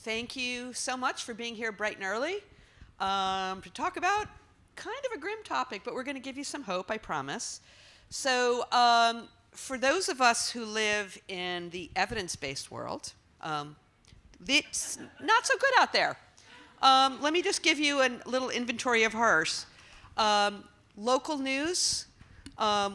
Thank you so much for being here bright and early to talk about kind of a grim topic, but we're going to give you some hope, I promise. So for those of us who live in the evidence-based world, it's not so good out there. Let me just give you a little inventory of hers. Local news,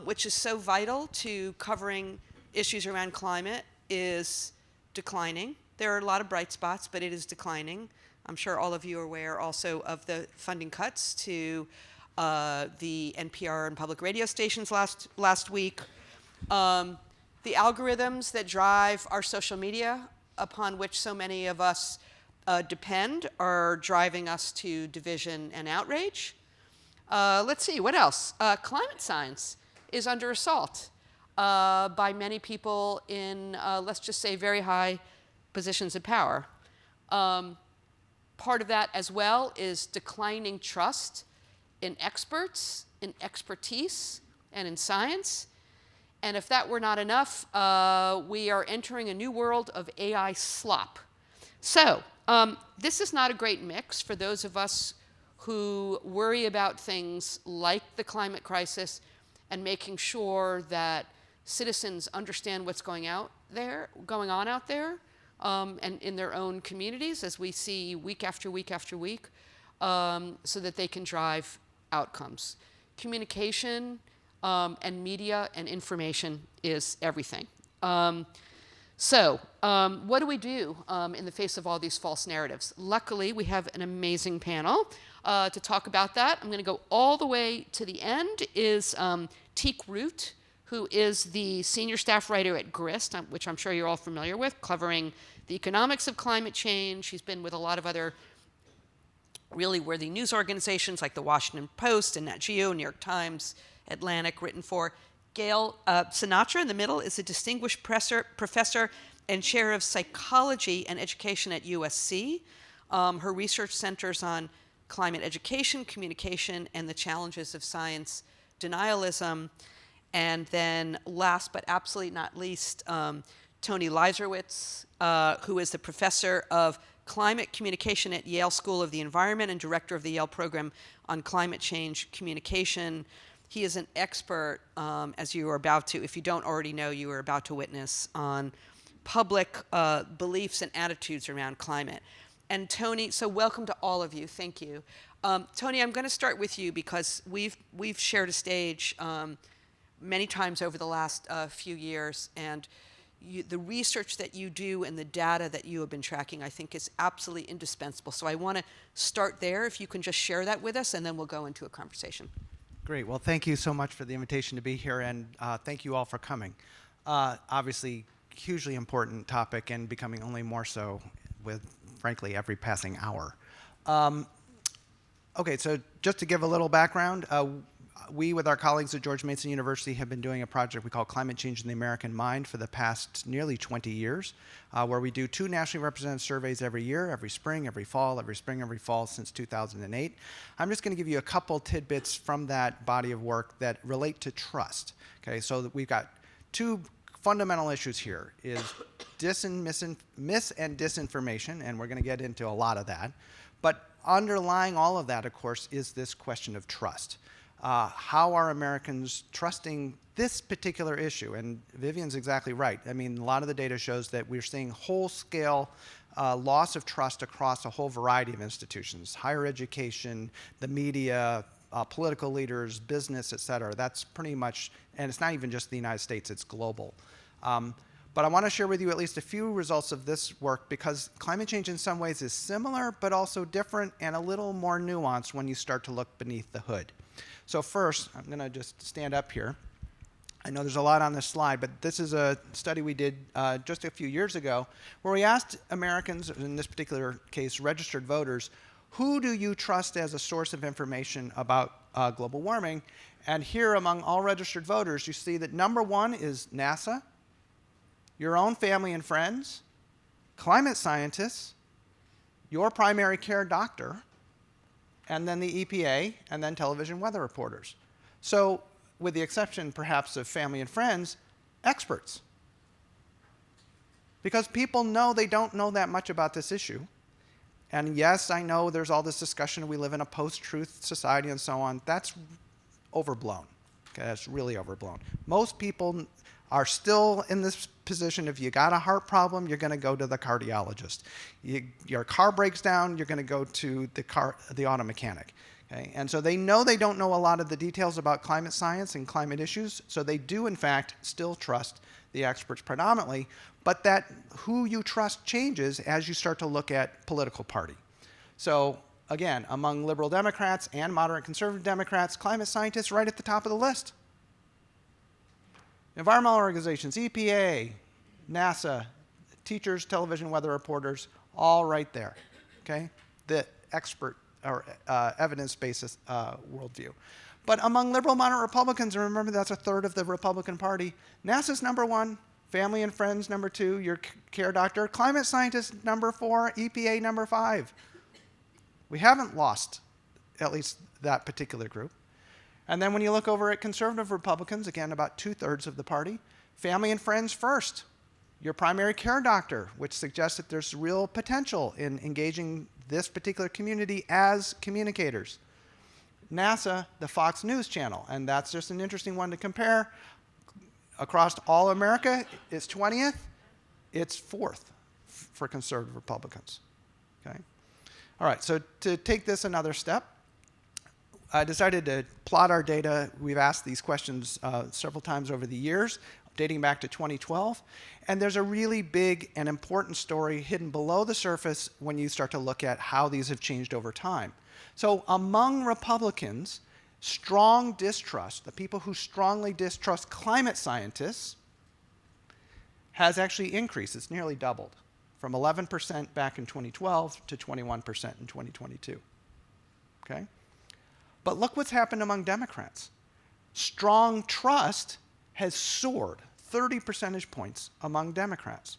which is so vital to covering issues around climate, is declining. There are a lot of bright spots, but it is declining. I'm sure all of you are aware also of the funding cuts to the NPR and public radio stations last week. The algorithms that drive our social media, upon which so many of us depend, are driving us to division and outrage. Let's see, what else? Climate science is under assault by many people in, let's just say, very high positions of power. Part of that as well is declining trust in experts, in expertise, and in science. And if that were not enough, we are entering a new world of AI slop. So this is not a great mix for those of us who worry about things like the climate crisis and making sure that citizens understand what's going on out there, and in their own communities, as we see week after week after week, so that they can drive outcomes. Communication and media and information is everything. So what do we do in the face of all these false narratives? Luckily, we have an amazing panel to talk about that. I'm going to go all the way to the end is Teek Root, who is the senior staff writer at Grist, which I'm sure you're all familiar with, covering the economics of climate change. She's been with a lot of other really worthy news organizations like the Washington Post and Nat Geo, New York Times, Atlantic, written for. Gail Sinatra in the middle is a distinguished professor and chair of psychology and education at USC. Her research centers on climate education, communication, and the challenges of science denialism. And then last but absolutely not least, Tony Leiserowitz, who is the professor of climate communication at Yale School of the Environment and director of the Yale program on climate change communication. He is an expert, as you are about to, if you don't already know, you are about to witness, on public beliefs and attitudes around climate. And Tony, so welcome to all of you. Thank you. Tony, I'm going to start with you because we've shared a stage many times over the last few years, and the research that you do and the data that you have been tracking, I think, is absolutely indispensable. So I want to start there, if you can just share that with us, and then we'll go into a conversation. Great. Well, thank you so much for the invitation to be here, and thank you all for coming. Obviously, hugely important topic, and becoming only more so with, frankly, every passing hour. Okay, so just to give a little background, we, with our colleagues at George Mason University, have been doing a project we call Climate Change in the American Mind for the past nearly 20 years, where we do 2 nationally representative surveys every year, every spring, every fall, every spring, every fall since 2008. I'm just going to give you a couple tidbits from that body of work that relate to trust. Okay, so that we've got 2 fundamental issues here, is mis and disinformation, and we're going to get into a lot of that. But underlying all of that, of course, is this question of trust. How are Americans trusting this particular issue? And Vivian's exactly right. I mean, a lot of the data shows that we're seeing whole-scale loss of trust across a whole variety of institutions, higher education, the media, political leaders, business, et cetera. That's pretty much, and it's not even just the United States, it's global. But I want to share with you at least a few results of this work, because climate change in some ways is similar, but also different and a little more nuanced when you start to look beneath the hood. So first, I'm going to just stand up here. I know there's a lot on this slide, but this is a study we did just a few years ago, where we asked Americans, in this particular case registered voters, who do you trust as a source of information about global warming? And here, among all registered voters, you see that number 1 is NASA, your own family and friends, climate scientists, your primary care doctor, and then the EPA, and then television weather reporters. So, with the exception perhaps of family and friends, experts. Because people know they don't know that much about this issue, And yes, I know there's all this discussion, we live in a post-truth society and so on. That's overblown. Okay, that's really overblown. Most people are still in this position. If you got a heart problem, you're going to go to the cardiologist. Your car breaks down, you're going to go to the auto mechanic. Okay? And so they know they don't know a lot of the details about climate science and climate issues, so they do, in fact, still trust the experts predominantly, but that who you trust changes as you start to look at political party. So again, among liberal Democrats and moderate conservative Democrats, climate scientists right at the top of the list. Environmental organizations, EPA, NASA, teachers, television weather reporters, all right there, okay? The expert or evidence-based worldview. But among liberal moderate Republicans, and remember that's a third of the Republican Party, NASA's number one, family and friends number two, your care doctor, climate scientist number four, EPA number five. We haven't lost at least that particular group. And then when you look over at conservative Republicans, again, about 2/3 of the party, family and friends first. Your primary care doctor, which suggests that there's real potential in engaging this particular community as communicators. NASA, the Fox News channel, and that's just an interesting one to compare. Across all America, it's 20th, it's 4th for conservative Republicans, okay? All right, so to take this another step, I decided to plot our data. We've asked these questions several times over the years, dating back to 2012. And there's a really big and important story hidden below the surface when you start to look at how these have changed over time. So among Republicans, strong distrust, the people who strongly distrust climate scientists, has actually increased. It's nearly doubled, from 11% back in 2012 to 21% in 2022. Okay? But look what's happened among Democrats. Strong trust has soared 30 percentage points among Democrats.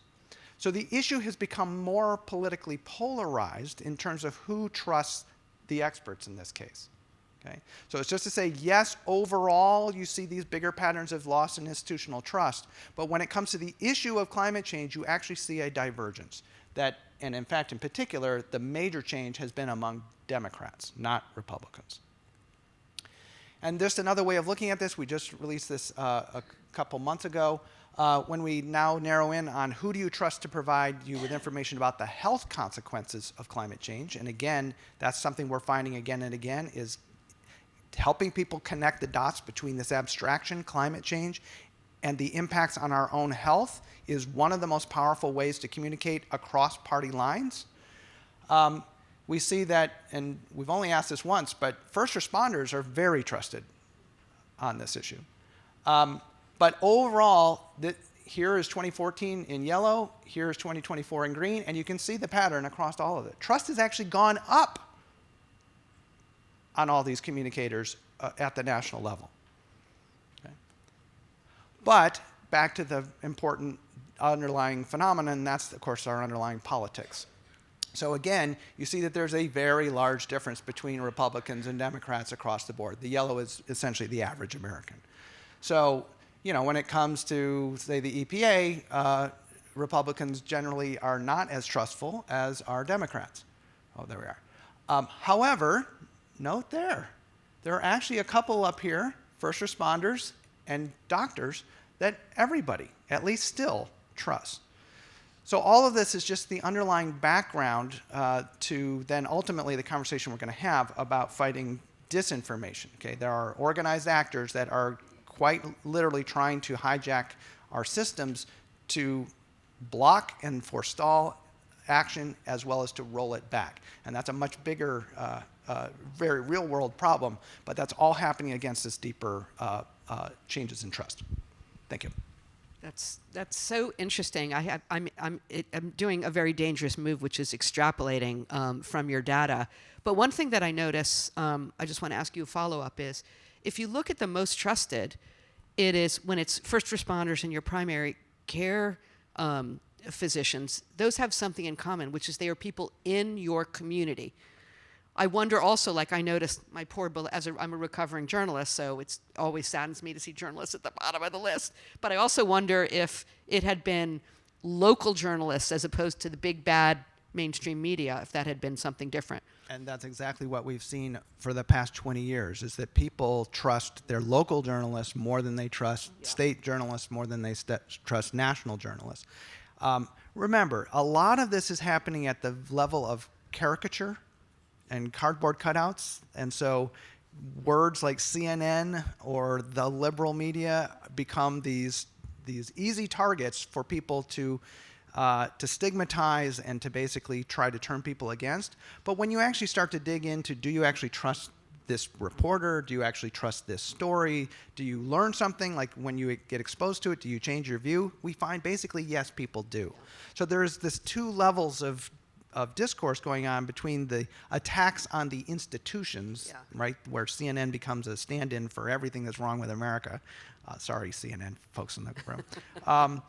So the issue has become more politically polarized in terms of who trusts the experts in this case. Okay? So it's just to say, yes, overall, you see these bigger patterns of loss in institutional trust. But when it comes to the issue of climate change, you actually see a divergence. And in fact, in particular, the major change has been among Democrats, not Republicans. And just another way of looking at this, we just released this a couple months ago, when we now narrow in on who do you trust to provide you with information about the health consequences of climate change. And again, that's something we're finding again and again, is helping people connect the dots between this abstraction, climate change, and the impacts on our own health is one of the most powerful ways to communicate across party lines. We see that, and we've only asked this once, but first responders are very trusted on this issue. But overall, here is 2014 in yellow, here is 2024 in green, and you can see the pattern across all of it. Trust has actually gone up on all these communicators at the national level. Okay? But back to the important underlying phenomenon, that's, of course, our underlying politics. So again, you see that there's a very large difference between Republicans and Democrats across the board. The yellow is essentially the average American. So, you know, when it comes to, say, the EPA, Republicans generally are not as trustful as are Democrats. Oh, there we are. However, note there are actually a couple up here, first responders and doctors, that everybody, at least still, trusts. So all of this is just the underlying background to then ultimately the conversation we're going to have about fighting disinformation. Okay? There are organized actors that are quite literally trying to hijack our systems to block and forestall action as well as to roll it back. And that's a much bigger, very real-world problem, but that's all happening against this deeper changes in trust. Thank you. That's so interesting. I'm doing a very dangerous move, which is extrapolating from your data. But one thing that I notice, I just want to ask you a follow-up, is if you look at the most trusted, it is when it's first responders and your primary care physicians. Those have something in common, which is they are people in your community. I wonder also, like I noticed my poor, I'm a recovering journalist, so it always saddens me to see journalists at the bottom of the list. But I also wonder if it had been local journalists as opposed to the big bad mainstream media if that had been something different. And that's exactly what we've seen for the past 20 years, is that people trust their local journalists more than they trust state journalists, more than they trust national journalists. Remember, a lot of this is happening at the level of caricature and cardboard cutouts. And so words like CNN or the liberal media become these easy targets for people to stigmatize and to basically try to turn people against. But when you actually start to dig into, do you actually trust this reporter? Do you actually trust this story? Do you learn something? Like when you get exposed to it, do you change your view? We find basically, yes, people do. So there's this two levels of discourse going on between the attacks on the institutions, right, where CNN becomes a stand-in for everything that's wrong with America. Sorry, CNN folks in the room.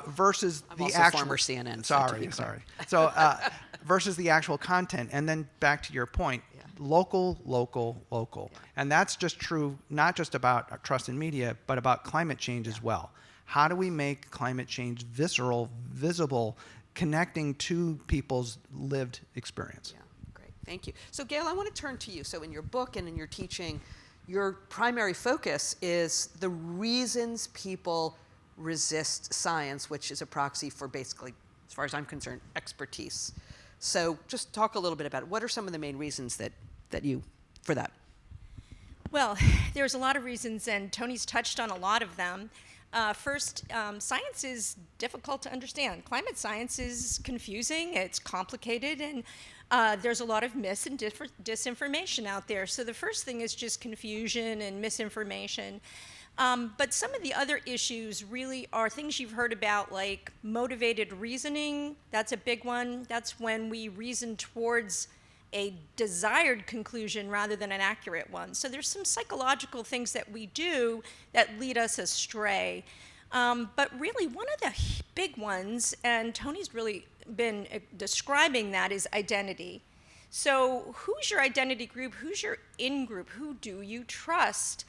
Versus I'm the also actual former CNN. Sorry. So versus the actual content, and then back to your point, local, and that's just true not just about trust in media, but about climate change as well. How do we make climate change visceral, visible, connecting to people's lived experience? Yeah, great, thank you. So Gail, I want to turn to you. So in your book and in your teaching, your primary focus is the reasons people resist science, which is a proxy for basically, as far as I'm concerned, expertise. So just talk a little bit about it. What are some of the main reasons for that? Well, there's a lot of reasons, and Tony's touched on a lot of them. First, science is difficult to understand. Climate science is confusing, it's complicated, and there's a lot of mis and disinformation out there. So the first thing is just confusion and misinformation. But some of the other issues really are things you've heard about, like motivated reasoning. That's a big one. That's when we reason towards a desired conclusion rather than an accurate one. So there's some psychological things that we do that lead us astray. But really, one of the big ones, and Tony's really been describing that, is identity. So who's your identity group? Who's your in-group? Who do you trust?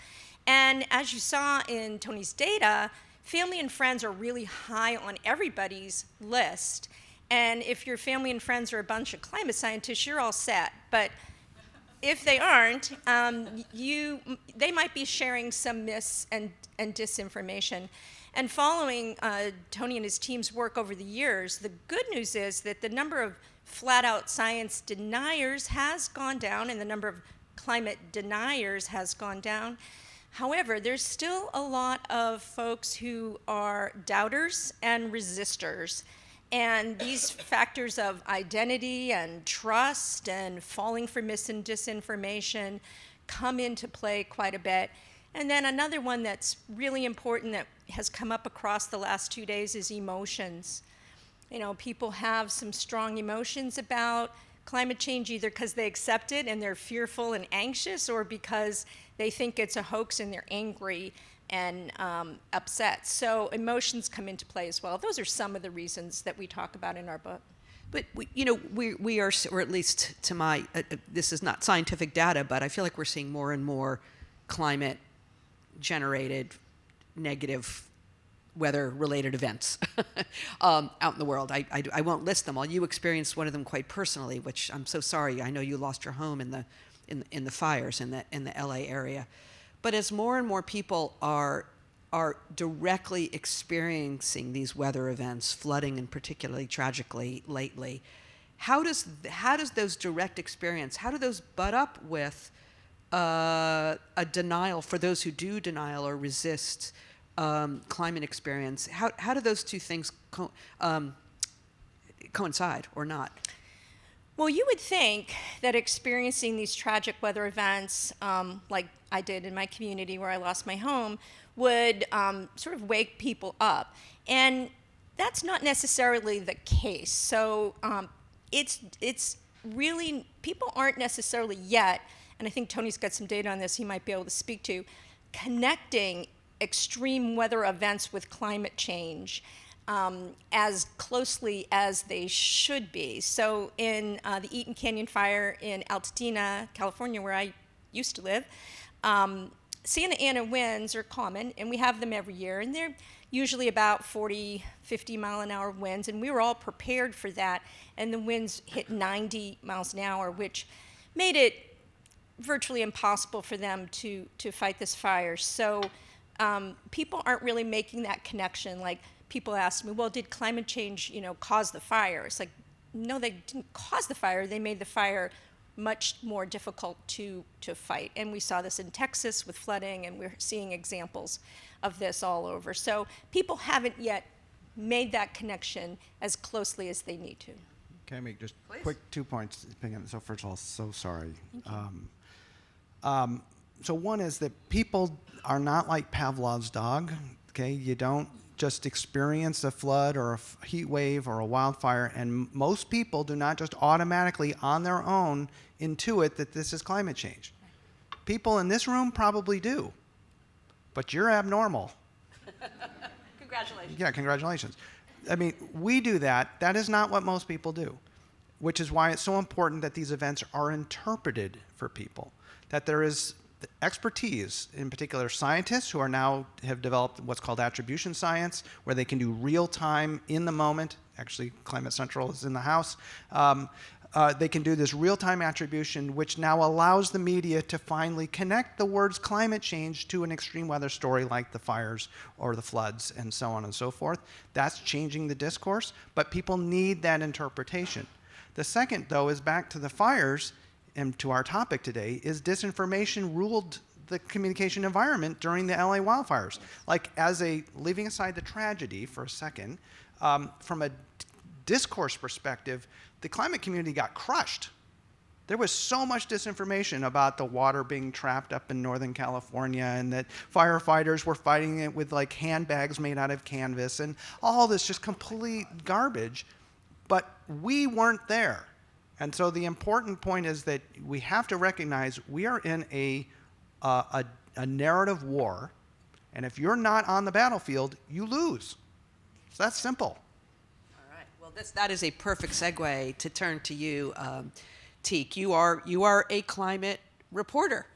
And as you saw in Tony's data, family and friends are really high on everybody's list. And if your family and friends are a bunch of climate scientists, you're all set. But if they aren't, they might be sharing some mis and disinformation. And following Tony and his team's work over the years, the good news is that the number of flat-out science deniers has gone down, and the number of climate deniers has gone down. However, there's still a lot of folks who are doubters and resistors. And these factors of identity and trust and falling for mis and disinformation come into play quite a bit. And then another one that's really important that has come up across the last 2 days is emotions. You know, people have some strong emotions about climate change, either because they accept it and they're fearful and anxious, or because they think it's a hoax and they're angry and upset. So emotions come into play as well. Those are some of the reasons that we talk about in our book. But we are, or at least to my, this is not scientific data, but I feel like we're seeing more and more climate-generated negative weather-related events out in the world. I won't list them all. You experienced one of them quite personally, which I'm so sorry. I know you lost your home in the fires in the LA area. But as more and more people are directly experiencing these weather events, flooding and particularly tragically lately, how does those direct experience, how do those butt up with a denial for those who do denial or resist climate experience? How do those two things coincide or not? Well, you would think that experiencing these tragic weather events, like I did in my community where I lost my home, would sort of wake people up. And that's not necessarily the case. So it's really, people aren't necessarily yet, and I think Tony's got some data on this he might be able to speak to, connecting extreme weather events with climate change as closely as they should be. So in the Eaton Canyon fire in Altadena, California, where I used to live, Santa Ana winds are common, and we have them every year, and they're usually about 40, 50 mile an hour winds, and we were all prepared for that. And the winds hit 90 miles an hour, which made it virtually impossible for them to fight this fire. So people aren't really making that connection. Like, people ask me, well, did climate change, cause the fire? It's like, no, they didn't cause the fire. They made the fire much more difficult to fight. And we saw this in Texas with flooding, and we're seeing examples of this all over. So people haven't yet made that connection as closely as they need to. Can I make just Please. quick 2 points? So first of all, so sorry. So one is that people are not like Pavlov's dog. Okay, you don't just experience a flood or a heat wave or a wildfire, and most people do not just automatically on their own intuit that this is climate change. People in this room probably do, but you're abnormal. Congratulations. Yeah, congratulations. I mean, we do that. That is not what most people do, which is why it's so important that these events are interpreted for people, that there is expertise, in particular scientists who are now have developed what's called attribution science, where they can do real time in the moment. Actually, Climate Central is in the house. They can do this real time attribution, which now allows the media to finally connect the words climate change to an extreme weather story like the fires or the floods and so on and so forth. That's changing the discourse, but people need that interpretation. The second, though, is back to the fires. And to our topic today, is disinformation ruled the communication environment during the LA wildfires. Like, leaving aside the tragedy for a second, from a discourse perspective, the climate community got crushed. There was so much disinformation about the water being trapped up in Northern California, and that firefighters were fighting it with like handbags made out of canvas, and all this just complete garbage. But we weren't there. And so the important point is that we have to recognize we are in a narrative war, and if you're not on the battlefield, you lose. So that's simple. All right. Well, that is a perfect segue to turn to you, Teek. You are a climate reporter.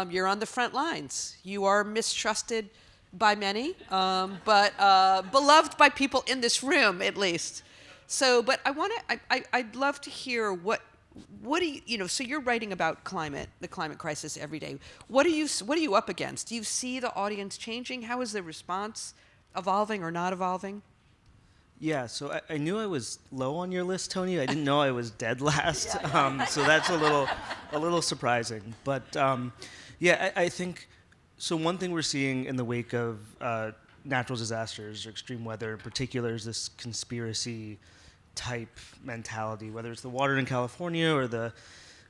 You're on the front lines. You are mistrusted by many, but beloved by people in this room, at least. So, but I'd love to hear what do you, so you're writing about the climate crisis every day. What are you up against? Do you see the audience changing? How is the response evolving or not evolving? Yeah, so I knew I was low on your list, Tony. I didn't know I was dead last, so that's a little surprising. But I think so. One thing we're seeing in the wake of natural disasters or extreme weather in particular is this conspiracy type mentality, whether it's the water in California or the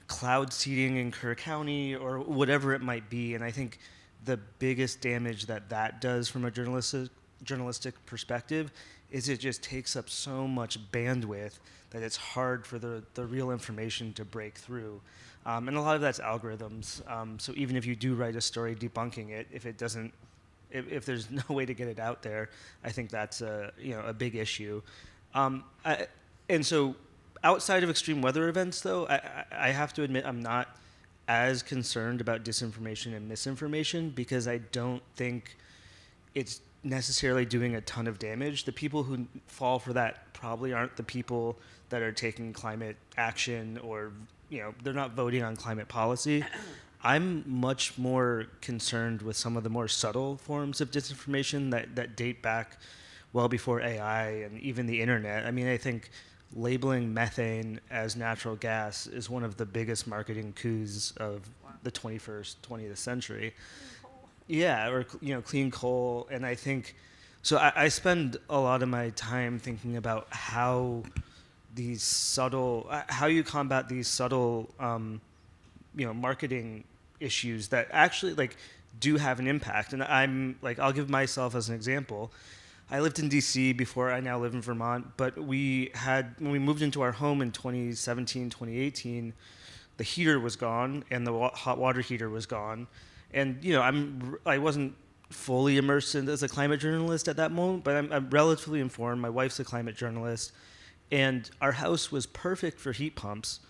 cloud seeding in Kerr County or whatever it might be. And I think the biggest damage that does from a journalistic perspective is it just takes up so much bandwidth that it's hard for the real information to break through. And a lot of that's algorithms. So even if you do write a story debunking it, if there's no way to get it out there, I think that's a big issue. And so outside of extreme weather events, though, I have to admit I'm not as concerned about disinformation and misinformation because I don't think it's necessarily doing a ton of damage. The people who fall for that probably aren't the people that are taking climate action or, they're not voting on climate policy. I'm much more concerned with some of the more subtle forms of disinformation that date back well before AI and even the internet. I mean, I think labeling methane as natural gas is one of the biggest marketing coups of the 20th century. Yeah, or clean coal. And I think, so I spend a lot of my time thinking about how you combat these subtle, marketing issues that actually do have an impact. And I'll give myself as an example. I lived in DC before. I now live in Vermont, but when we moved into our home in 2017, 2018, the heater was gone and the hot water heater was gone. And I wasn't fully immersed as a climate journalist at that moment, but I'm relatively informed. My wife's a climate journalist, and our house was perfect for heat pumps.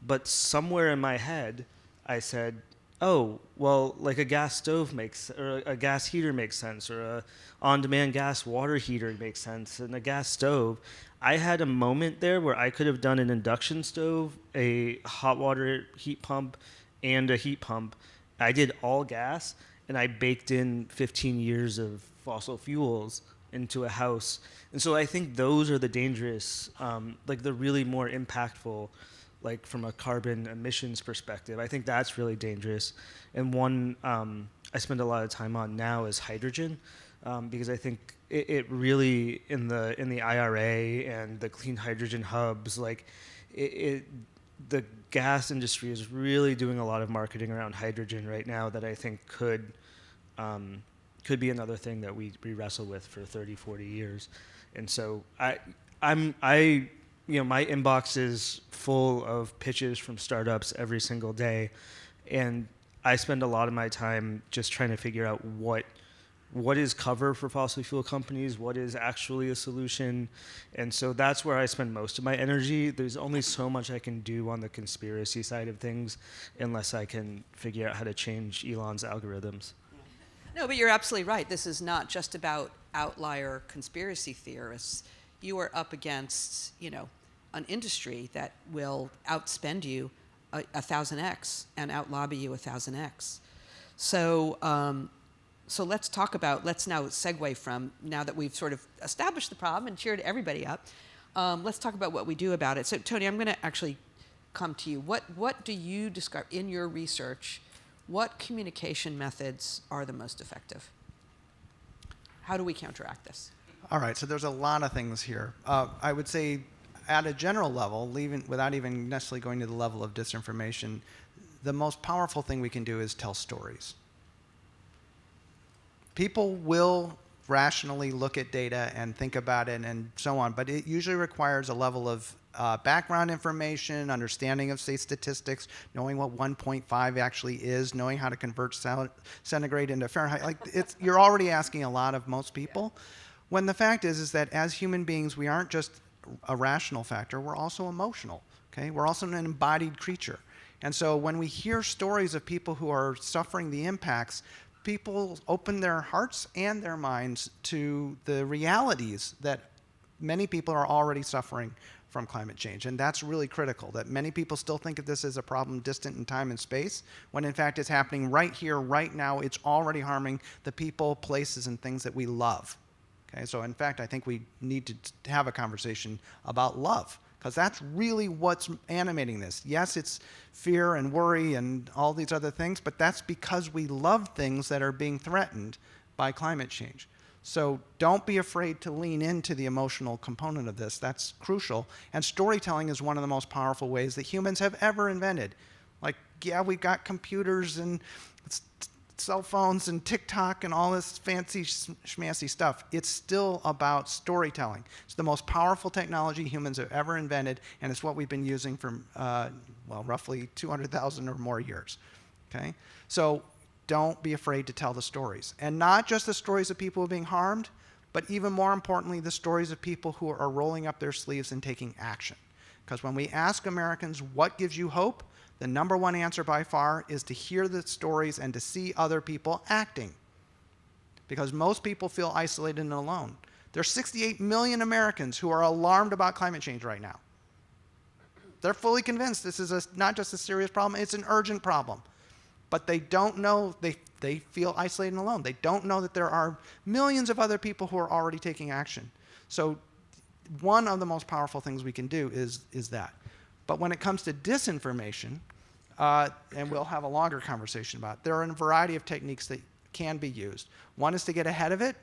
But somewhere in my head, I said, oh, well, like a gas stove or a gas heater makes sense, or a on-demand gas water heater makes sense, and a gas stove. I had a moment there where I could have done an induction stove, a hot water heat pump, and a heat pump. I did all gas, and I baked in 15 years of fossil fuels into a house. And so I think those are the dangerous, like the really more impactful, like from a carbon emissions perspective. I think that's really dangerous. And one I spend a lot of time on now is hydrogen, because I think it really, in the IRA and the clean hydrogen hubs, like the gas industry is really doing a lot of marketing around hydrogen right now that I think could be another thing that we wrestle with for 30, 40 years. And so my inbox is full of pitches from startups every single day, and I spend a lot of my time just trying to figure out what is cover for fossil fuel companies, what is actually a solution. And so that's where I spend most of my energy. There's only so much I can do on the conspiracy side of things unless I can figure out how to change Elon's algorithms. No, but you're absolutely right. This is not just about outlier conspiracy theorists. You are up against, an industry that will outspend you 1,000x and outlobby you 1,000x. So let's now segue from, now that we've sort of established the problem and cheered everybody up, let's talk about what we do about it. So Tony, I'm going to actually come to you. What do you discover in your research? What communication methods are the most effective? How do we counteract this? All right, so there's a lot of things here. I would say at a general level, without even necessarily going to the level of disinformation, the most powerful thing we can do is tell stories. People will rationally look at data and think about it and so on, but it usually requires a level of background information, understanding of, say, statistics, knowing what 1.5 actually is, knowing how to convert centigrade into Fahrenheit. Like, you're already asking a lot of most people. When the fact is that as human beings, we aren't just a rational factor, we're also emotional. Okay? We're also an embodied creature. And so when we hear stories of people who are suffering the impacts, people open their hearts and their minds to the realities that many people are already suffering from climate change. And that's really critical, that many people still think of this as a problem distant in time and space, when in fact it's happening right here, right now. It's already harming the people, places, and things that we love. Okay, so in fact, I think we need to have a conversation about love, because that's really what's animating this. Yes, it's fear and worry and all these other things, but that's because we love things that are being threatened by climate change. So don't be afraid to lean into the emotional component of this. That's crucial. And storytelling is one of the most powerful ways that humans have ever invented. Like, yeah, we've got computers and cell phones and TikTok and all this fancy schmancy stuff. It's still about storytelling. It's the most powerful technology humans have ever invented, and it's what we've been using for, roughly 200,000 or more years. Okay? So don't be afraid to tell the stories. And not just the stories of people being harmed, but even more importantly, the stories of people who are rolling up their sleeves and taking action. Because when we ask Americans, what gives you hope? The number one answer by far is to hear the stories and to see other people acting. Because most people feel isolated and alone. There's 68 million Americans who are alarmed about climate change right now. They're fully convinced this is not just a serious problem, it's an urgent problem. But they don't know, they feel isolated and alone. They don't know that there are millions of other people who are already taking action. So one of the most powerful things we can do is that. But when it comes to disinformation, and we'll have a longer conversation about it, there are a variety of techniques that can be used. One is to get ahead of it.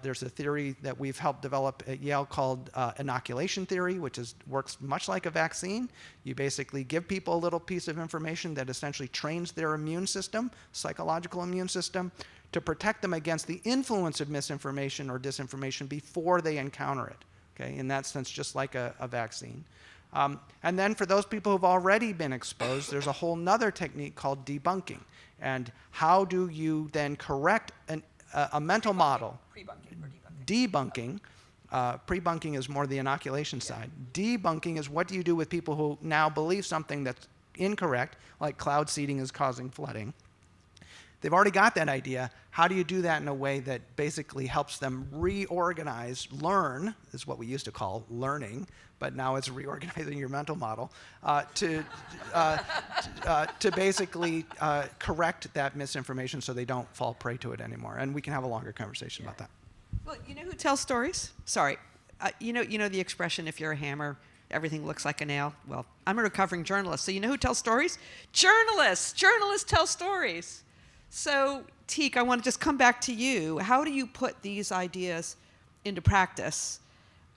There's a theory that we've helped develop at Yale called inoculation theory, which works much like a vaccine. You basically give people a little piece of information that essentially trains their immune system, psychological immune system, to protect them against the influence of misinformation or disinformation before they encounter it. Okay? In that sense, just like a vaccine. And then for those people who've already been exposed, there's a whole nother technique called debunking. And how do you then correct a mental model? Pre-bunking or debunking? Debunking. Pre-bunking is more the inoculation side. Debunking is what do you do with people who now believe something that's incorrect, like cloud seeding is causing flooding. They've already got that idea. How do you do that in a way that basically helps them reorganize, learn, is what we used to call learning, but now it's reorganizing your mental model, to basically correct that misinformation so they don't fall prey to it anymore. And we can have a longer conversation about that. Well, you know who tells stories? Sorry. You know the expression, if you're a hammer, everything looks like a nail? Well, I'm a recovering journalist, so you know who tells stories? Journalists! Journalists tell stories. So, Teak, I want to just come back to you. How do you put these ideas into practice?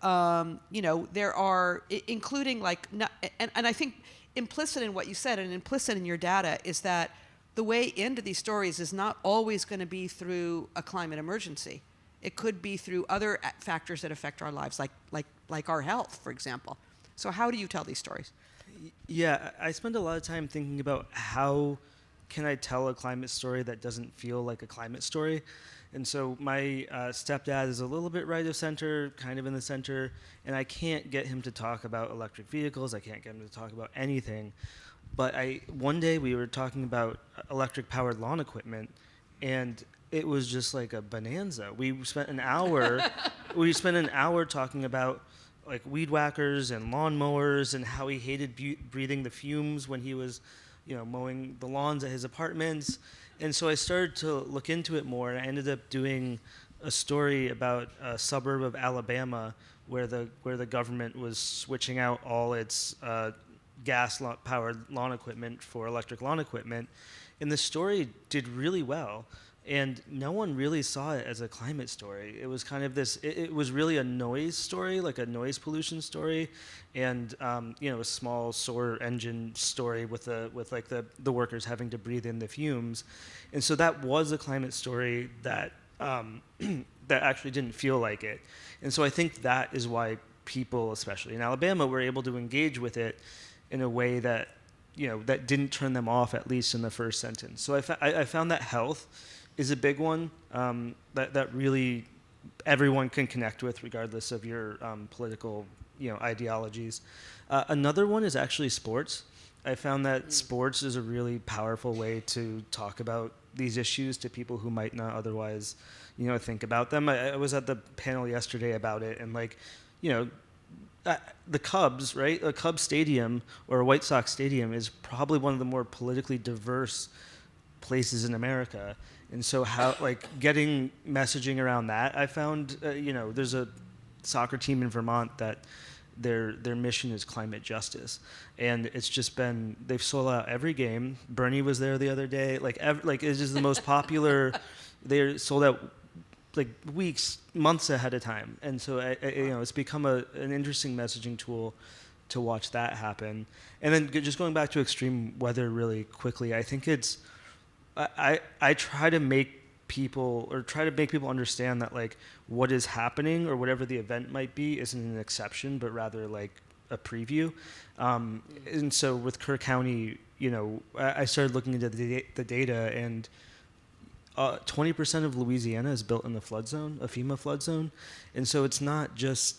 There are, including and I think implicit in what you said and implicit in your data is that the way into these stories is not always going to be through a climate emergency. It could be through other factors that affect our lives, like our health, for example. So how do you tell these stories? Yeah, I spend a lot of time thinking about how can I tell a climate story that doesn't feel like a climate story? And so my stepdad is a little bit right of center, kind of in the center, and I can't get him to talk about electric vehicles. I can't get him to talk about anything. But one day we were talking about electric-powered lawn equipment, and it was just like a bonanza. We spent an hour talking about like weed whackers and lawn mowers and how he hated breathing the fumes when he was mowing the lawns at his apartments. And so I started to look into it more, and I ended up doing a story about a suburb of Alabama where the government was switching out all its gas-powered lawn equipment for electric lawn equipment. And the story did really well. And no one really saw it as a climate story. It was kind of it was really a noise story, like a noise pollution story, and a small SOAR engine story with the workers having to breathe in the fumes. And so that was a climate story that that actually didn't feel like it. And so I think that is why people, especially in Alabama, were able to engage with it in a way that that didn't turn them off, at least in the first sentence. So I found that health is a big one that really everyone can connect with, regardless of your political ideologies. Another one is actually sports. I found that sports is a really powerful way to talk about these issues to people who might not otherwise think about them. I was at the panel yesterday about it, and the Cubs, right? A Cubs stadium or a White Sox stadium is probably one of the more politically diverse places in America. And so getting messaging around that, I found, there's a soccer team in Vermont that their mission is climate justice. And it's just been, they've sold out every game. Bernie was there the other day. It's just the most popular, they're sold out weeks, months ahead of time. And so, it's become an interesting messaging tool to watch that happen. And then just going back to extreme weather really quickly, I think I try to make people understand that what is happening or whatever the event might be isn't an exception, but rather a preview. And so with Kerr County, I started looking into the data, and 20% of Louisiana is built in the flood zone, a FEMA flood zone. And so it's not just,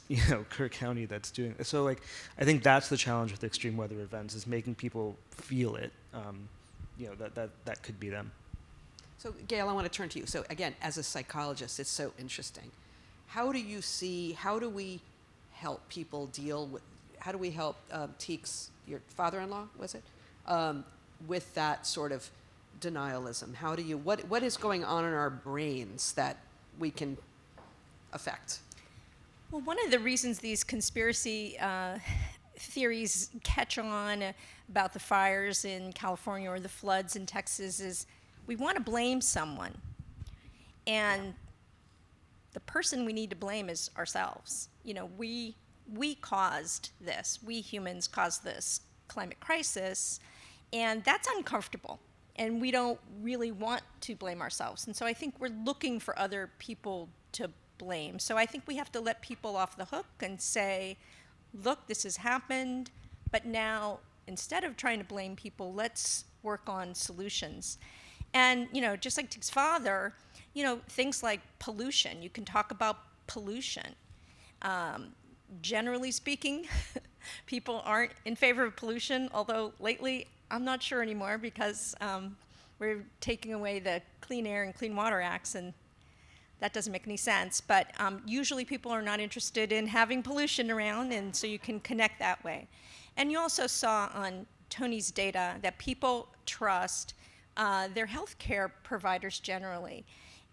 Kerr County that's doing it. So I think that's the challenge with extreme weather events, is making people feel it. That could be them. So, Gail, I want to turn to you. So, again, as a psychologist, it's so interesting. How do we help people how do we help Teek's, your father-in-law, was it, with that sort of denialism? What is going on in our brains that we can affect? Well, one of the reasons these conspiracy theories catch on about the fires in California or the floods in Texas is we want to blame someone. And the person we need to blame is ourselves. We caused this. We humans caused this climate crisis, and that's uncomfortable. And we don't really want to blame ourselves. And so I think we're looking for other people to blame. So I think we have to let people off the hook and say, look, this has happened, but now instead of trying to blame people, let's work on solutions. And, just like Tick's father, things like pollution, you can talk about pollution. Generally speaking, people aren't in favor of pollution, although lately I'm not sure anymore because we're taking away the Clean Air and Clean Water Acts, and that doesn't make any sense. But usually people are not interested in having pollution around, and so you can connect that way. And you also saw on Tony's data that people trust their healthcare providers generally.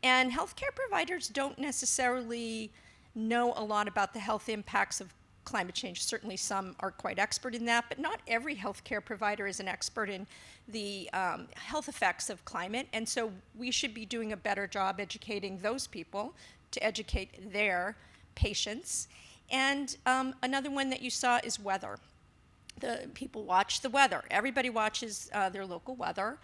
And healthcare providers don't necessarily know a lot about the health impacts of climate change. Certainly some are quite expert in that, but not every healthcare provider is an expert in the health effects of climate. And so we should be doing a better job educating those people to educate their patients. And another one that you saw is weather. The people watch the weather. Everybody watches their local weather.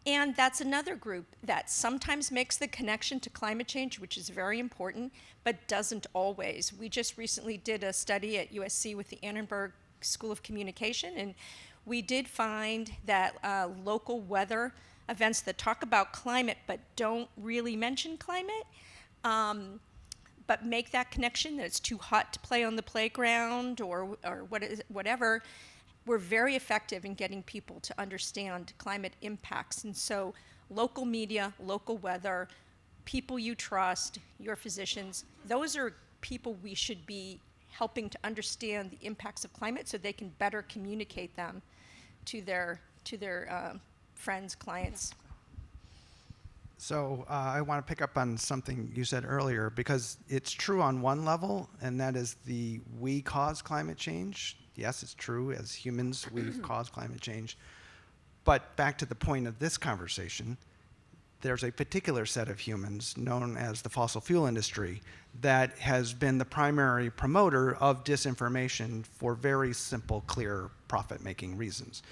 And that's another group that sometimes makes the connection to climate change, which is very important, but doesn't always. We just recently did a study at USC with the Annenberg School of Communication, and we did find that local weather events that talk about climate but don't really mention climate, but make that connection that it's too hot to play on the playground or whatever, we're very effective in getting people to understand climate impacts. And so local media, local weather, people you trust, your physicians, those are people we should be helping to understand the impacts of climate so they can better communicate them to their friends, clients. So I want to pick up on something you said earlier, because it's true on one level, and that is we cause climate change. Yes, it's true. As humans, we've caused climate change. But back to the point of this conversation, there's a particular set of humans known as the fossil fuel industry that has been the primary promoter of disinformation for very simple, clear, profit-making reasons.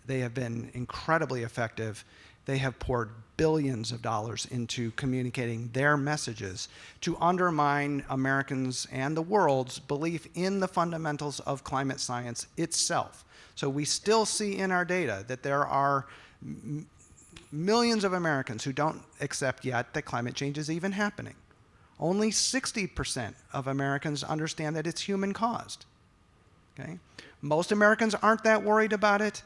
They have been incredibly effective. They have poured billions of dollars into communicating their messages to undermine Americans and the world's belief in the fundamentals of climate science itself. So we still see in our data that there are millions of Americans who don't accept yet that climate change is even happening. Only 60% of Americans understand that it's human-caused. Okay? Most Americans aren't that worried about it.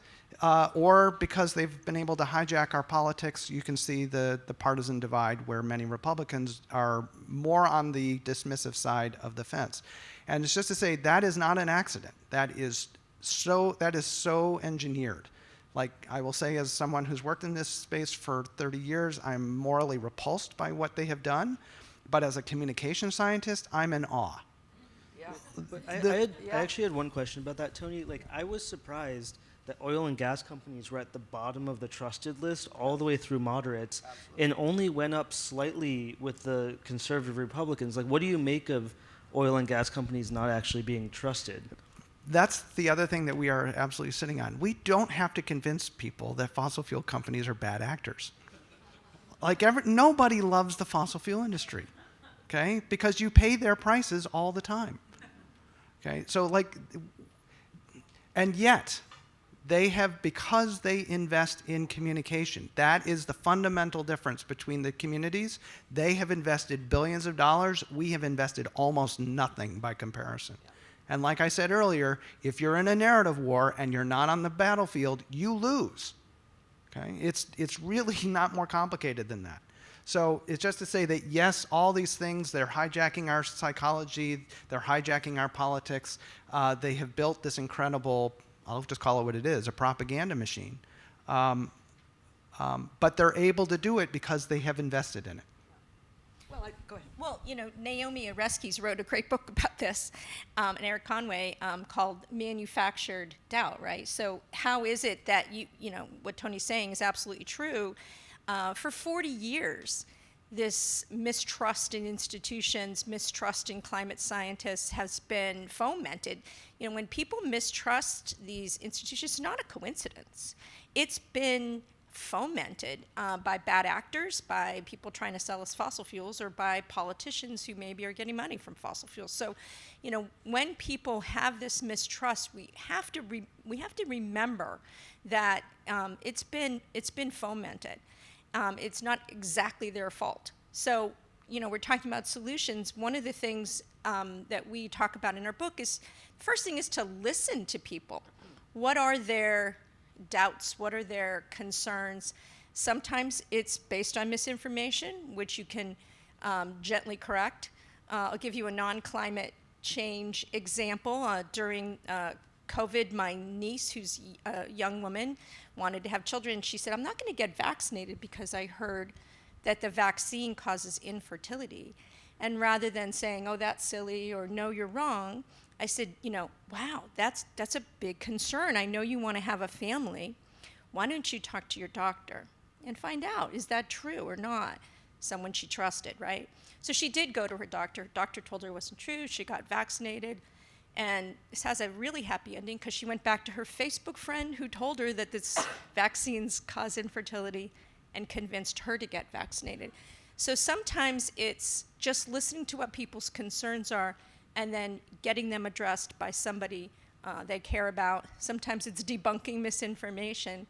Or because they've been able to hijack our politics, you can see the partisan divide where many Republicans are more on the dismissive side of the fence. And it's just to say that is not an accident. That is so engineered. Like I will say, as someone who's worked in this space for 30 years, I'm morally repulsed by what they have done. But as a communication scientist, I'm in awe. Yeah. But I actually had one question about that, Tony. Like, I was surprised that oil and gas companies were at the bottom of the trusted list all the way through moderates. Absolutely. And only went up slightly with the conservative Republicans. Like, what do you make of oil and gas companies not actually being trusted? That's the other thing that we are absolutely sitting on. We don't have to convince people that fossil fuel companies are bad actors. Like, nobody loves the fossil fuel industry, okay? Because you pay their prices all the time, okay? So, like, and yet, they have, because they invest in communication, that is the fundamental difference between the communities. They have invested billions of dollars. We have invested almost nothing by comparison. Yeah. And like I said earlier, if you're in a narrative war and you're not on the battlefield, you lose. Okay? It's really not more complicated than that. So it's just to say that, yes, all these things, they're hijacking our psychology, they're hijacking our politics. They have built this incredible, I'll just call it what it is, a propaganda machine. But they're able to do it because they have invested in it. Well, go ahead. Well, you know, Naomi Oreskes wrote a great book about this, and Eric Conway, called Manufactured Doubt, right? So how is it that you know, what Tony's saying is absolutely true. For 40 years, this mistrust in institutions, mistrust in climate scientists has been fomented. You know, when people mistrust these institutions, it's not a coincidence. It's been fomented by bad actors, by people trying to sell us fossil fuels, or by politicians who maybe are getting money from fossil fuels. So, you know, when people have this mistrust, we have to remember that it's been fomented. It's not exactly their fault. So, you know, we're talking about solutions. One of the things that we talk about in our book is, first thing is to listen to people. What are their doubts? What are their concerns? Sometimes it's based on misinformation, which you can gently correct. I'll give you a non-climate change example. During COVID, my niece, who's a young woman, wanted to have children. She said, I'm not going to get vaccinated because I heard that the vaccine causes infertility. And rather than saying, oh, that's silly, or no, you're wrong, I said, wow, that's a big concern. I know you want to have a family. Why don't you talk to your doctor and find out, is that true or not? Someone she trusted, right? So she did go to her doctor. Doctor told her it wasn't true. She got vaccinated. And this has a really happy ending because she went back to her Facebook friend who told her that this vaccines cause infertility and convinced her to get vaccinated. So sometimes it's just listening to what people's concerns are and then getting them addressed by somebody they care about. Sometimes it's debunking misinformation.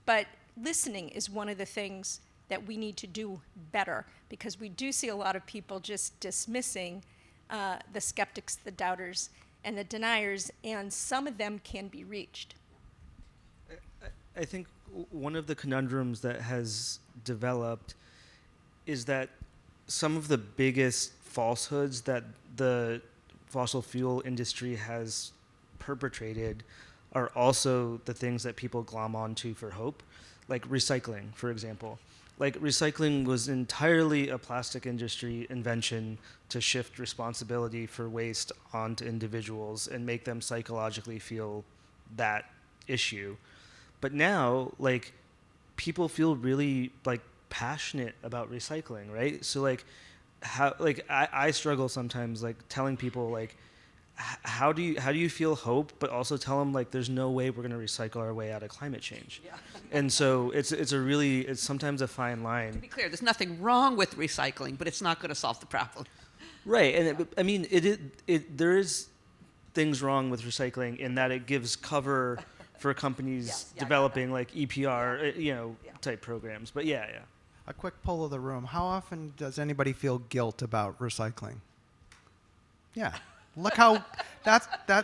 But listening is one of the things that we need to do better, because we do see a lot of people just dismissing the skeptics, the doubters, and the deniers, and some of them can be reached. I think one of the conundrums that has developed is that some of the biggest falsehoods that the fossil fuel industry has perpetrated are also the things that people glom onto for hope, like recycling, for example. Like, recycling was entirely a plastic industry invention to shift responsibility for waste onto individuals and make them psychologically feel that issue. But now, like, people feel really, like, passionate about recycling, right? So, like, I struggle sometimes, like, telling people, like, how do you feel hope, but also tell them, like, there's no way we're going to recycle our way out of climate change. Yeah. And so it's sometimes a fine line. To be clear, there's nothing wrong with recycling, but it's not going to solve the problem. Right, and there is things wrong with recycling in that it gives cover for companies developing like EPR, type programs. But yeah. A quick poll of the room. How often does anybody feel guilt about recycling? Yeah. Look how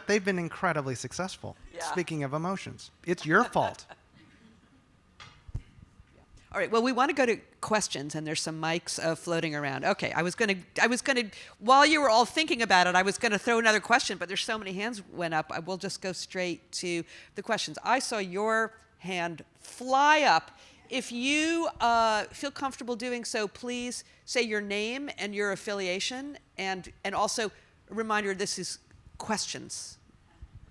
they've been incredibly successful. Yeah. Speaking of emotions, it's your fault. All right. Well, we want to go to questions, and there's some mics floating around. Okay. I was gonna. While you were all thinking about it, I was gonna throw another question, but there's so many hands went up. I will just go straight to the questions. I saw your hand fly up. If you feel comfortable doing so, please say your name and your affiliation, and also a reminder, this is questions.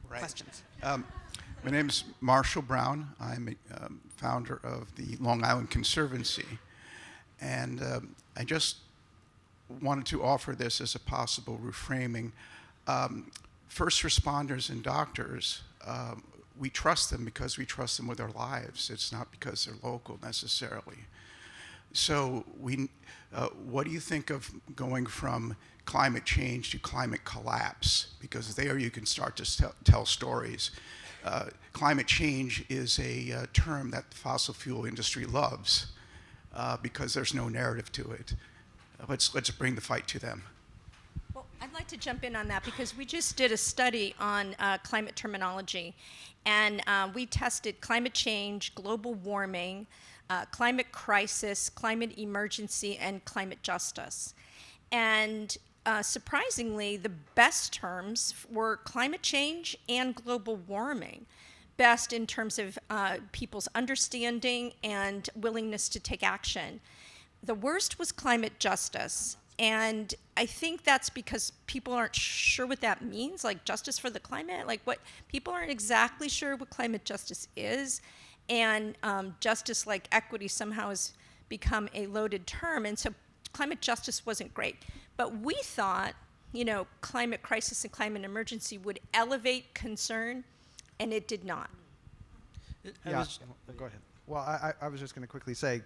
Right. Questions. My name is Marshall Brown. I'm a founder of the Long Island Conservancy. And I just wanted to offer this as a possible reframing. First responders and doctors, we trust them because we trust them with our lives. It's not because they're local necessarily. So what do you think of going from climate change to climate collapse? Because there you can start to tell stories. Climate change is a term that the fossil fuel industry loves because there's no narrative to it. Let's bring the fight to them. Well, I'd like to jump in on that because we just did a study on climate terminology, and we tested climate change, global warming, climate crisis, climate emergency, and climate justice. And surprisingly, the best terms were climate change and global warming. Best in terms of people's understanding and willingness to take action. The worst was climate justice. And I think that's because people aren't sure what that means, like justice for the climate. Like, what people aren't exactly sure what climate justice is. And justice, like equity, somehow has become a loaded term. And so climate justice wasn't great. But we thought, climate crisis and climate emergency would elevate concern, and it did not. Go ahead. Well, I was just going to quickly say,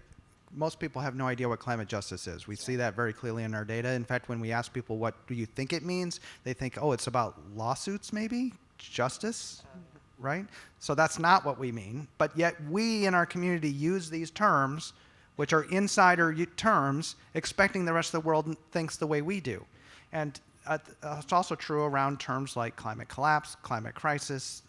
most people have no idea what climate justice is. We see that very clearly in our data. In fact, when we ask people what do you think it means, they think, oh, it's about lawsuits maybe, justice, right? So that's not what we mean. But yet we in our community use these terms, which are insider terms, expecting the rest of the world thinks the way we do. And it's also true around terms like climate collapse, climate crisis.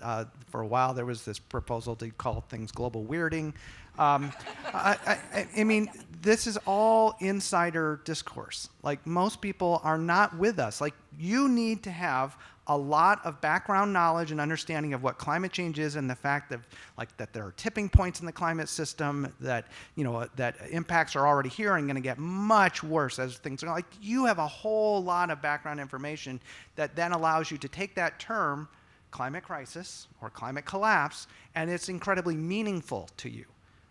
For a while, there was this proposal to call things global weirding. I mean, this is all insider discourse. Like, most people are not with us. Like, you need to have a lot of background knowledge and understanding of what climate change is, and the fact that, like, that there are tipping points in the climate system, that, you know, that impacts are already here and going to get much worse as things are. Like, you have a whole lot of background information that then allows you to take that term, climate crisis or climate collapse, and it's incredibly meaningful to you.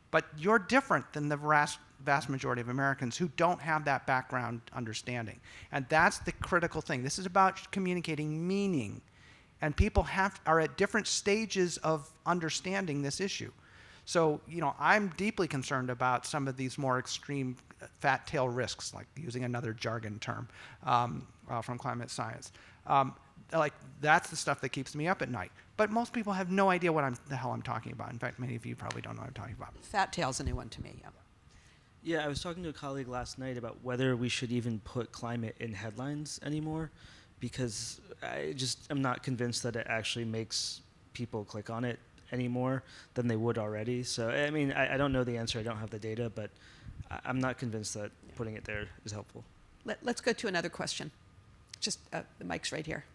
But you're different than the vast majority of Americans who don't have that background understanding. And that's the critical thing. This is about communicating meaning. And people are at different stages of understanding this issue. So, you know, I'm deeply concerned about some of these more extreme fat tail risks, like using another jargon term from climate science. Like, that's the stuff that keeps me up at night. But most people have no idea what the hell I'm talking about. In fact, many of you probably don't know what I'm talking about. Fat tail's a new one to me, yeah. Yeah, I was talking to a colleague last night about whether we should even put climate in headlines anymore, because I'm not convinced that it actually makes people click on it any more than they would already. So, I mean, I don't know the answer. I don't have the data, but I'm not convinced that putting it there is helpful. Let's go to another question. Just the mic's right here.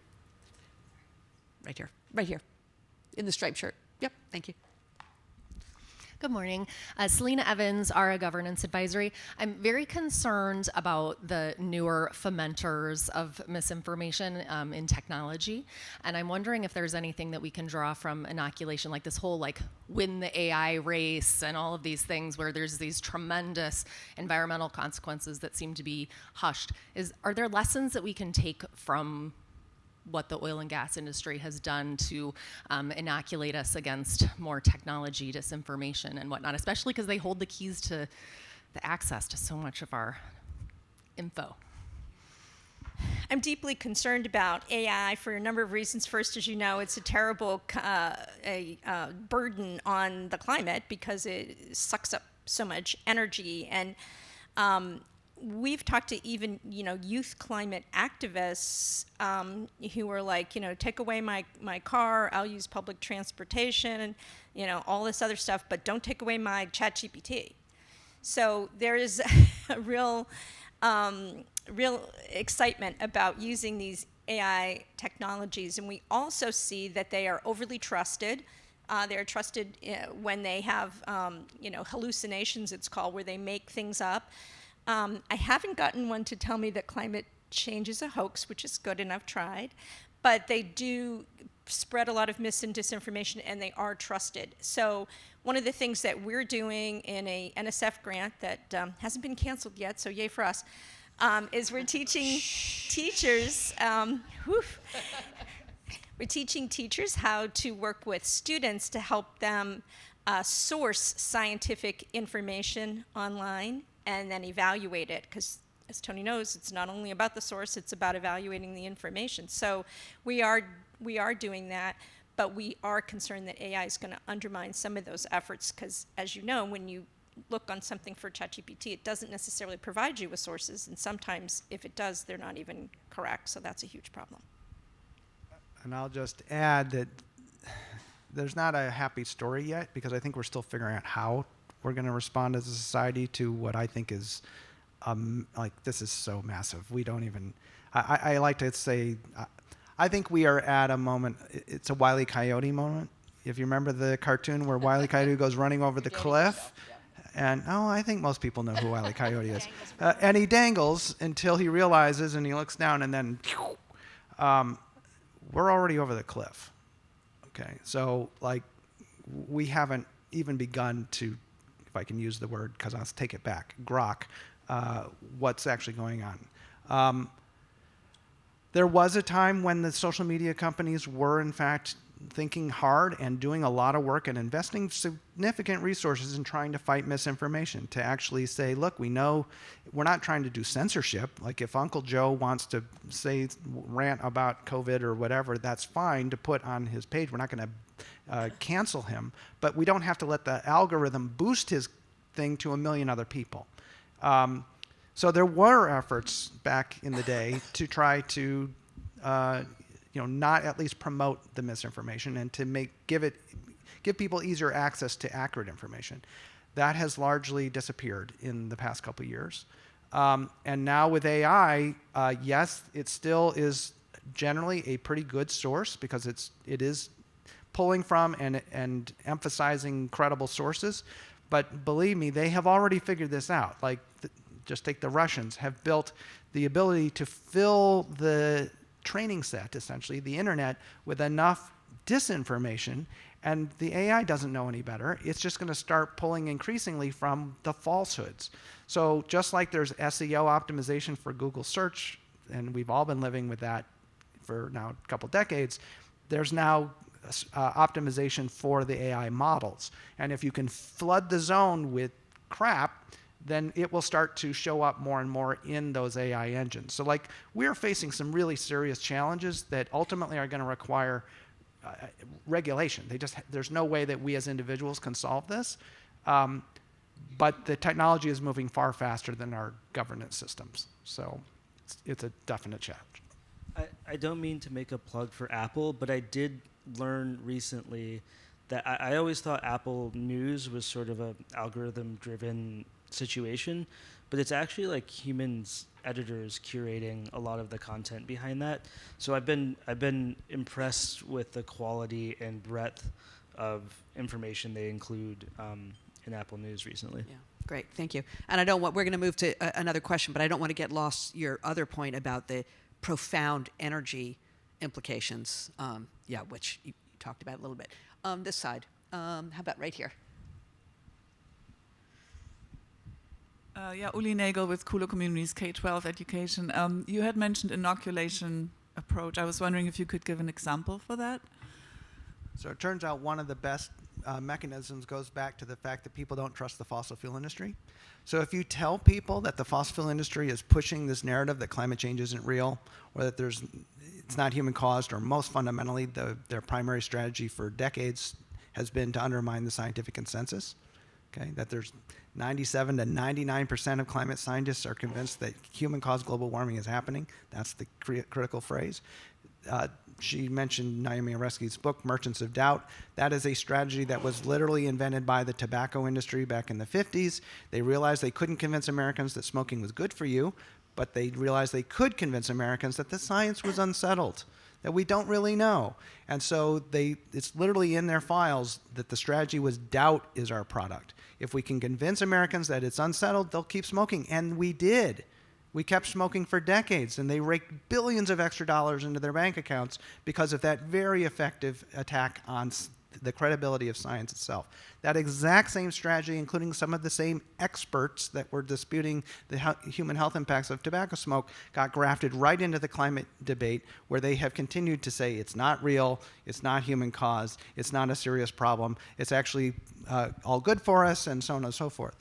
Right here. Right here. In the striped shirt. Yep, thank you. Good morning. Selena Evans, ARA Governance Advisory. I'm very concerned about the newer fomenters of misinformation in technology. And I'm wondering if there's anything that we can draw from inoculation, like this whole like win the AI race and all of these things where there's these tremendous environmental consequences that seem to be hushed. Are there lessons that we can take from what the oil and gas industry has done to inoculate us against more technology, disinformation, and whatnot, especially because they hold the keys to the access to so much of our info? I'm deeply concerned about AI for a number of reasons. First, as you know, it's a terrible burden on the climate because it sucks up so much energy. And we've talked to even, you know, youth climate activists who are like, you know, take away my car, I'll use public transportation, and, you know, all this other stuff, but don't take away my ChatGPT. So there is a real excitement about using these AI technologies, and we also see that they are overly trusted. They're trusted when they have, you know, hallucinations, it's called, where they make things up. I haven't gotten one to tell me that climate change is a hoax, which is good, and I've tried. But they do spread a lot of mis and disinformation, and they are trusted. So one of the things that we're doing in a NSF grant that hasn't been canceled yet, so yay for us, is we're teaching teachers, we're teaching teachers how to work with students to help them source scientific information online and then evaluate it, because as Tony knows, it's not only about the source, it's about evaluating the information. So we are doing that, but we are concerned that AI is going to undermine some of those efforts, because as you know, when you look on something for ChatGPT, it doesn't necessarily provide you with sources, and sometimes if it does, they're not even correct, so that's a huge problem. And I'll just add that there's not a happy story yet, because I think we're still figuring out how we're going to respond as a society to what I think is, like, this is so massive. We don't even, I like to say, I think we are at a moment, it's a Wile E. Coyote moment. If you remember the cartoon where Wile E. Coyote goes running over the cliff, and I think most people know who Wile E. Coyote is. And he dangles until he realizes, and he looks down, and then we're already over the cliff. Okay, so like, we haven't even begun to, if I can use the word, because I'll take it back, grok what's actually going on. There was a time when the social media companies were, in fact, thinking hard and doing a lot of work and investing significant resources in trying to fight misinformation, to actually say, look, we know we're not trying to do censorship. Like, if Uncle Joe wants to rant about COVID or whatever, that's fine to put on his page. We're not going to cancel him, but we don't have to let the algorithm boost his thing to 1 million other people. So there were efforts back in the day to try to not at least promote the misinformation and to give people easier access to accurate information. That has largely disappeared in the past couple of years. And now with AI, yes, it still is generally a pretty good source because it is pulling from and emphasizing credible sources. But believe me, they have already figured this out. Like, just take the Russians, have built the ability to fill the training set, essentially, the internet, with enough disinformation, and the AI doesn't know any better. It's just going to start pulling increasingly from the falsehoods. So just like there's SEO optimization for Google search, and we've all been living with that for now a couple decades, there's now optimization for the AI models. And if you can flood the zone with crap, then it will start to show up more and more in those AI engines. So like, we're facing some really serious challenges that ultimately are going to require regulation. There's no way that we as individuals can solve this. But the technology is moving far faster than our governance systems. So it's a definite challenge. I don't mean to make a plug for Apple, but I did learn recently that I always thought Apple News was sort of an algorithm-driven situation, but it's actually like humans, editors, curating a lot of the content behind that. So I've been impressed with the quality and breadth of information they include in Apple News recently. Yeah, great, thank you. And we're going to move to another question, but I don't want to get lost your other point about the profound energy implications, which you talked about a little bit. This side, how about right here? Uli Nagel with Cooler Communities K-12 Education. You had mentioned inoculation approach. I was wondering if you could give an example for that. So it turns out one of the best mechanisms goes back to the fact that people don't trust the fossil fuel industry. So if you tell people that the fossil fuel industry is pushing this narrative that climate change isn't real, or that it's not human caused, or most fundamentally their primary strategy for decades has been to undermine the scientific consensus, okay, that there's 97 to 99% of climate scientists are convinced that human-caused global warming is happening. That's the critical phrase. She mentioned Naomi Oreskes' book, Merchants of Doubt. That is a strategy that was literally invented by the tobacco industry back in the 50s. They realized they couldn't convince Americans that smoking was good for you, but they realized they could convince Americans that the science was unsettled, that we don't really know. And so it's literally in their files that the strategy was doubt is our product. If we can convince Americans that it's unsettled, they'll keep smoking. And we did. We kept smoking for decades, and they raked billions of extra dollars into their bank accounts because of that very effective attack on the credibility of science itself. That exact same strategy, including some of the same experts that were disputing the human health impacts of tobacco smoke, got grafted right into the climate debate, where they have continued to say it's not real, it's not human caused, it's not a serious problem, it's actually all good for us, and so on and so forth.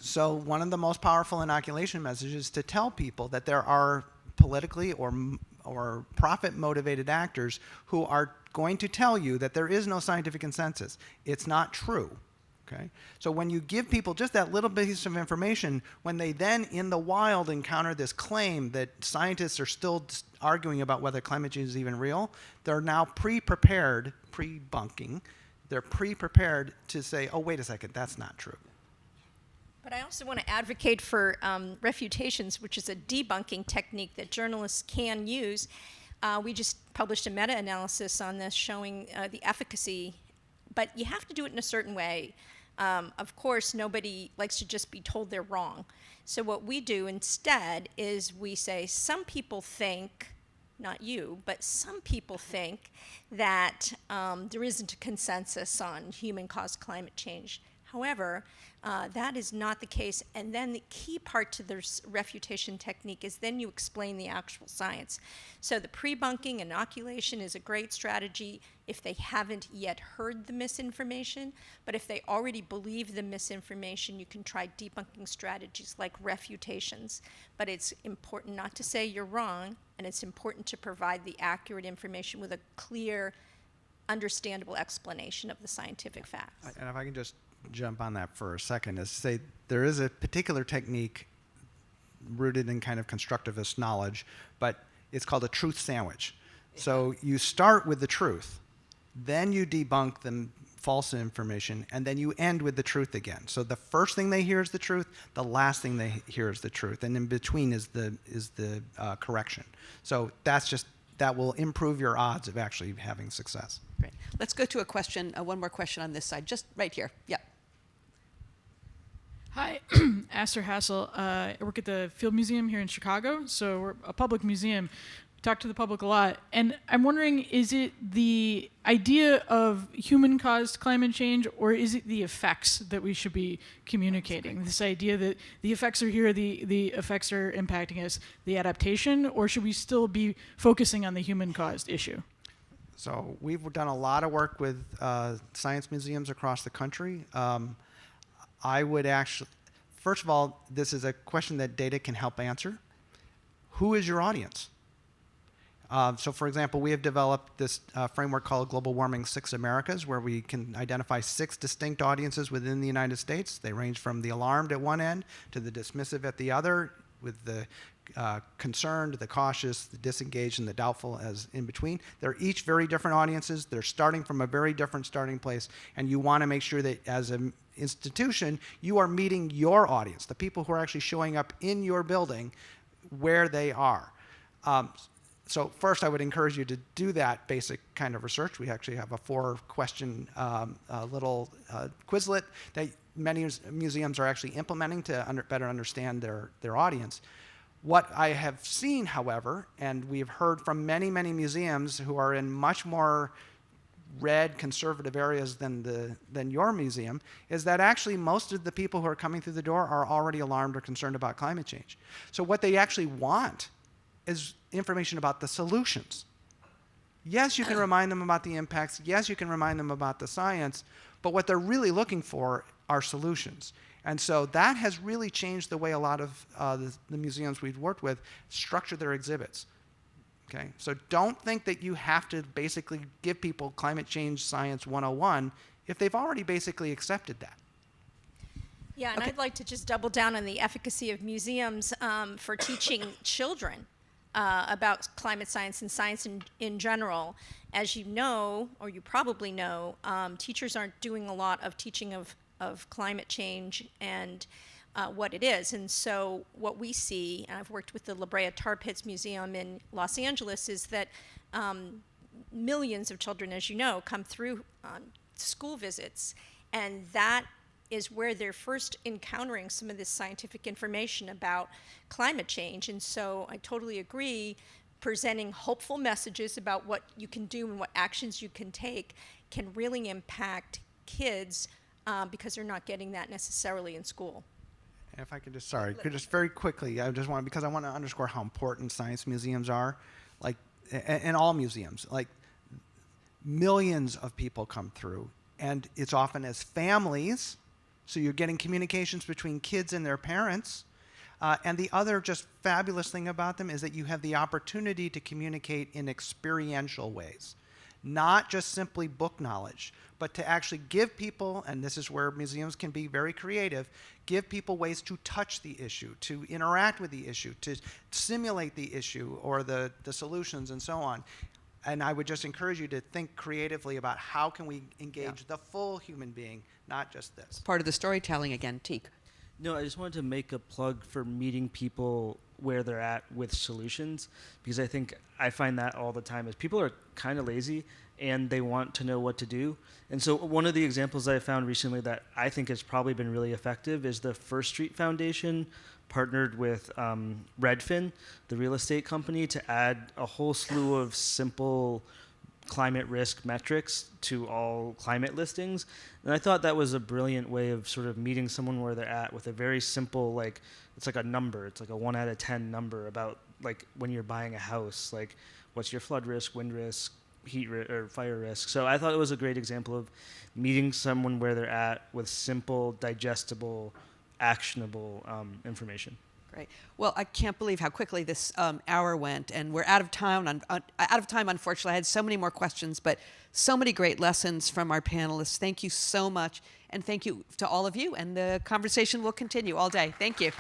So one of the most powerful inoculation messages is to tell people that there are politically or profit-motivated actors who are going to tell you that there is no scientific consensus. It's not true. Okay? So when you give people just that little piece of information, when they then in the wild encounter this claim that scientists are still arguing about whether climate change is even real, they're now pre-prepared, pre-bunking, they're pre-prepared to say, oh, wait a second, that's not true. But I also want to advocate for refutations, which is a debunking technique that journalists can use. We just published a meta-analysis on this showing the efficacy, but you have to do it in a certain way. Of course, nobody likes to just be told they're wrong. So what we do instead is we say, some people think, not you, but some people think that there isn't a consensus on human-caused climate change. However, that is not the case. And then the key part to this refutation technique is then you explain the actual science. So the pre-bunking inoculation is a great strategy if they haven't yet heard the misinformation. But if they already believe the misinformation, you can try debunking strategies like refutations. But it's important not to say you're wrong, and it's important to provide the accurate information with a clear, understandable explanation of the scientific facts. And if I can just jump on that for a second, is to say there is a particular technique rooted in kind of constructivist knowledge, but it's called a truth sandwich. So you start with the truth, then you debunk the false information, and then you end with the truth again. So the first thing they hear is the truth, the last thing they hear is the truth, and in between is the correction. So that will improve your odds of actually having success. Great. Let's go to a question, one more question on this side, just right here. Yeah. Hi, Astor Hassel. I work at the Field Museum here in Chicago, so we're a public museum. We talk to the public a lot, and I'm wondering, is it the idea of human-caused climate change, or is it the effects that we should be communicating? This idea that the effects are here, the effects are impacting us, the adaptation, or should we still be focusing on the human-caused issue? So we've done a lot of work with science museums across the country. I would actually, first of all, this is a question that data can help answer. Who is your audience? So for example, we have developed this framework called Global Warming 6 Americas, where we can identify 6 distinct audiences within the United States. They range from the alarmed at one end to the dismissive at the other, with the concerned, the cautious, the disengaged, and the doubtful as in between. They're each very different audiences. They're starting from a very different starting place, and you want to make sure that as an institution, you are meeting your audience, the people who are actually showing up in your building where they are. So first, I would encourage you to do that basic kind of research. We actually have a 4-question little Quizlet that many museums are actually implementing to better understand their audience. What I have seen, however, and we've heard from many, many museums who are in much more red conservative areas than your museum, is that actually most of the people who are coming through the door are already alarmed or concerned about climate change. So what they actually want is information about the solutions. Yes, you can remind them about the impacts. Yes, you can remind them about the science, but what they're really looking for are solutions. And so that has really changed the way a lot of the museums we've worked with structure their exhibits. Okay? So don't think that you have to basically give people climate change science 101 if they've already basically accepted that. Yeah, and I'd like to just double down on the efficacy of museums for teaching children about climate science and science in general. As you know, or you probably know, teachers aren't doing a lot of teaching of climate change and what it is. And so what we see, and I've worked with the La Brea Tar Pits Museum in Los Angeles, is that millions of children, as you know, come through school visits, and that is where they're first encountering some of this scientific information about climate change. And so I totally agree, presenting hopeful messages about what you can do and what actions you can take can really impact kids because they're not getting that necessarily in school. And if I could just very quickly, because I want to underscore how important science museums are, like, and all museums, like millions of people come through, and it's often as families. So you're getting communications between kids and their parents. And the other just fabulous thing about them is that you have the opportunity to communicate in experiential ways, not just simply book knowledge, but to actually give people, and this is where museums can be very creative, give people ways to touch the issue, to interact with the issue, to simulate the issue or the solutions and so on. And I would just encourage you to think creatively about how can we engage the full human being, not just this. Part of the storytelling again, Teak. No, I just wanted to make a plug for meeting people where they're at with solutions, because I find that all the time is people are kind of lazy and they want to know what to do. And so one of the examples that I found recently that I think has probably been really effective is the First Street Foundation partnered with Redfin, the real estate company, to add a whole slew of simple climate risk metrics to all climate listings. And I thought that was a brilliant way of sort of meeting someone where they're at with a very simple, it's like a number. It's like a 1 out of 10 number about like when you're buying a house, like what's your flood risk, wind risk, or fire risk. So I thought it was a great example of meeting someone where they're at with simple, digestible, actionable information. Great. Well, I can't believe how quickly this hour went, and we're out of time. Unfortunately, I had so many more questions, but so many great lessons from our panelists. Thank you so much, and thank you to all of you. And the conversation will continue all day. Thank you.